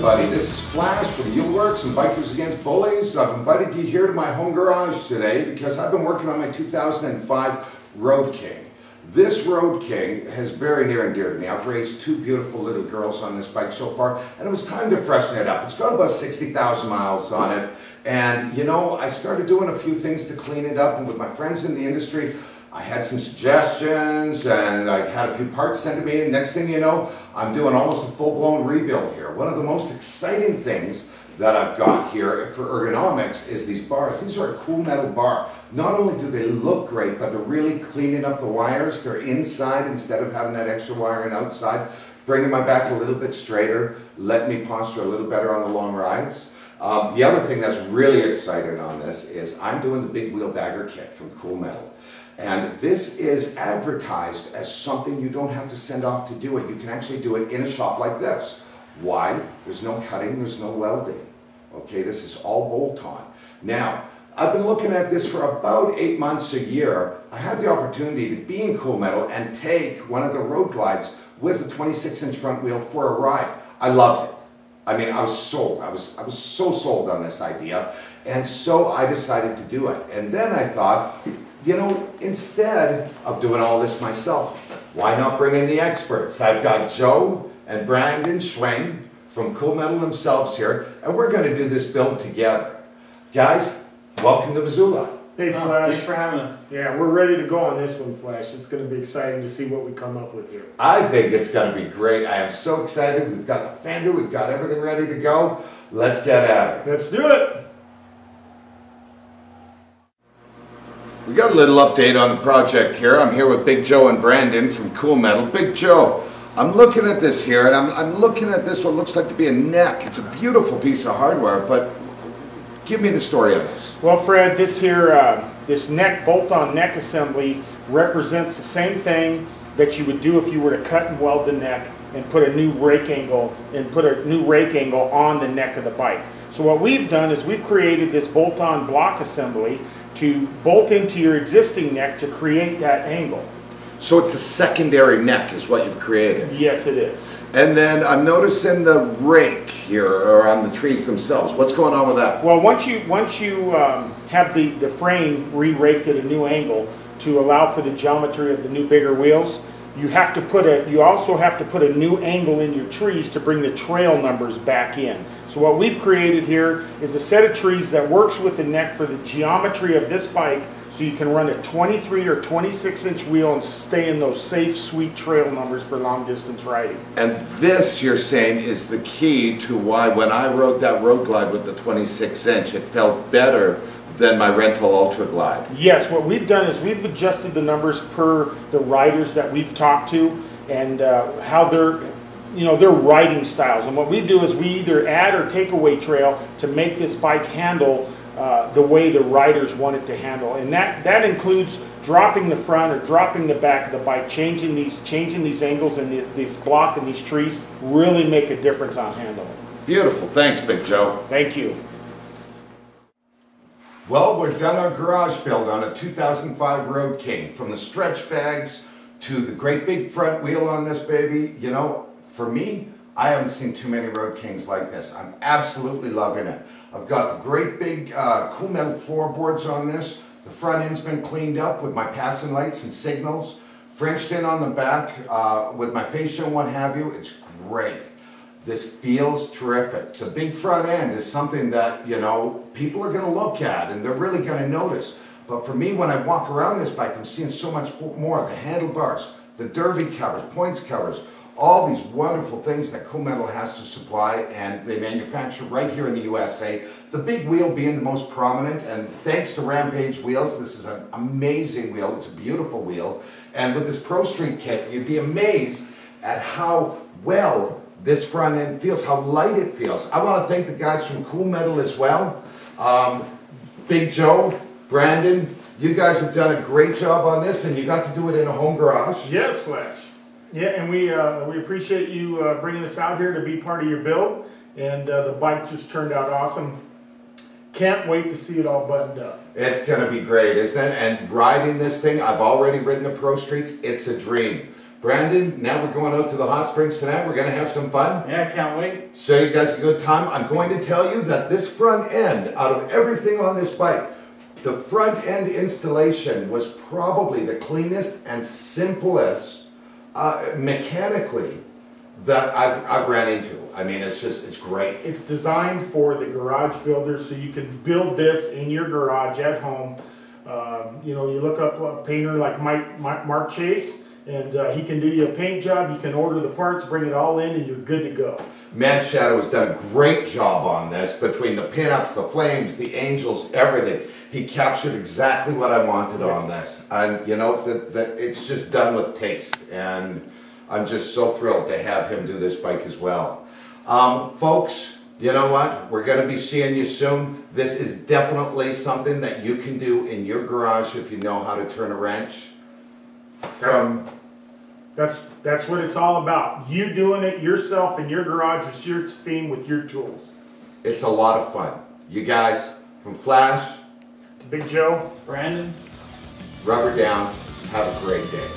everybody, this is Flash from Works and Bikers Against Bullies. I've invited you here to my home garage today because I've been working on my 2005 Road King. This Road King is very near and dear to me. I've raised two beautiful little girls on this bike so far, and it was time to freshen it up. It's got about 60,000 miles on it, and you know, I started doing a few things to clean it up, and with my friends in the industry, I had some suggestions and I had a few parts sent to me, and next thing you know, I'm doing almost a full-blown rebuild here. One of the most exciting things that I've got here for ergonomics is these bars. These are a Kewl Metal bar. Not only do they look great, but they're really cleaning up the wires. They're inside instead of having that extra wiring outside, bringing my back a little bit straighter, letting me posture a little better on the long rides. The other thing that's really exciting on this is I'm doing the big wheel bagger kit from Kewl Metal. And this is advertised as something you don't have to send off to do it. You can actually do it in a shop like this. Why? There's no cutting, there's no welding. Okay, this is all bolt-on. Now, I've been looking at this for about 8 months, a year. I had the opportunity to be in Kewl Metal and take one of the road glides with a 26-inch front wheel for a ride. I loved it. I mean, I was sold. I was so sold on this idea. And so I decided to do it. And then I thought, you know, instead of doing all this myself, why not bring in the experts? I've got Joe and Brandon Schwing from Kewl Metal themselves here, and we're going to do this build together. Guys, welcome to Missoula. Hey Flash. Thanks for having us. Yeah, we're ready to go on this one, Flash. It's going to be exciting to see what we come up with here. I think it's going to be great. I am so excited. We've got the fender, we've got everything ready to go. Let's get at it. Let's do it. We got a little update on the project here. I'm here with Big Joe and Brandon from Kewl Metal. Big Joe, I'm looking at this here, and I'm looking at this, what looks like to be a neck. It's a beautiful piece of hardware, but give me the story of this. Well, Fred, this here, this neck, bolt-on neck assembly represents the same thing that you would do if you were to cut and weld the neck and put a new rake angle on the neck of the bike. So what we've done is we've created this bolt-on block assembly to bolt into your existing neck to create that angle. So it's a secondary neck is what you've created? Yes, it is. And then I'm noticing the rake here, or on the trees themselves. What's going on with that? Well, once you have the frame re-raked at a new angle to allow for the geometry of the new bigger wheels, you also have to put a new angle in your trees to bring the trail numbers back in. So what we've created here is a set of trees that works with the neck for the geometry of this bike, so you can run a 23 or 26-inch wheel and stay in those safe, sweet trail numbers for long distance riding. And this, you're saying, is the key to why when I rode that road glide with the 26-inch, it felt better than my rental Ultra Glide. Yes, what we've done is we've adjusted the numbers per the riders that we've talked to and how their riding styles. And what we do is we either add or take away trail to make this bike handle the way the riders want it to handle. And that includes dropping the front or dropping the back of the bike, changing these angles, and this block and these trees really make a difference on handling. Beautiful. Thanks, Big Joe. Thank you. Well, we've done our garage build on a 2005 Road King. From the stretch bags to the great big front wheel on this baby. You know, for me, I haven't seen too many Road Kings like this. I'm absolutely loving it. I've got the great big Kewl Metal floorboards on this. The front end's been cleaned up with my passing lights and signals. Frenched in on the back with my fascia and what have you. It's great. This feels terrific. The big front end is something that, you know, people are going to look at and they're really going to notice. But for me, when I walk around this bike, I'm seeing so much more. The handlebars, the derby covers, points covers, all these wonderful things that Kewl Metal has to supply, and they manufacture right here in the USA. The big wheel being the most prominent, and thanks to Rampage wheels, this is an amazing wheel. It's a beautiful wheel. And with this Pro Street kit, you'd be amazed at how well this front end feels, how light it feels. I want to thank the guys from Kewl Metal as well. Big Joe, Brandon, you guys have done a great job on this, and you got to do it in a home garage. Yes, Flash. Yeah, and we appreciate you bringing us out here to be part of your build, and the bike just turned out awesome. Can't wait to see it all buttoned up. It's going to be great, isn't it? And riding this thing, I've already ridden the Pro Streets. It's a dream. Brandon, now we're going out to the hot springs tonight. We're going to have some fun. Yeah, can't wait. Show you guys a good time. I'm going to tell you that this front end, out of everything on this bike, the front end installation was probably the cleanest and simplest mechanically that I've ran into. I mean, it's great. It's designed for the garage builders, so you can build this in your garage at home. You know, you look up a painter like Mark Chase, and he can do you a paint job. You can order the parts, bring it all in, and you're good to go. Mad Shadow has done a great job on this, between the pinups, the flames, the angels, everything. He captured exactly what I wanted on this. And you know, that it's just done with taste. And I'm just so thrilled to have him do this bike as well. Folks, you know what? We're going to be seeing you soon. This is definitely something that you can do in your garage if you know how to turn a wrench. That's what it's all about. You doing it yourself in your garage is your theme with your tools. It's a lot of fun. You guys, from Flash, Big Joe, Brandon. rubber down. Have a great day.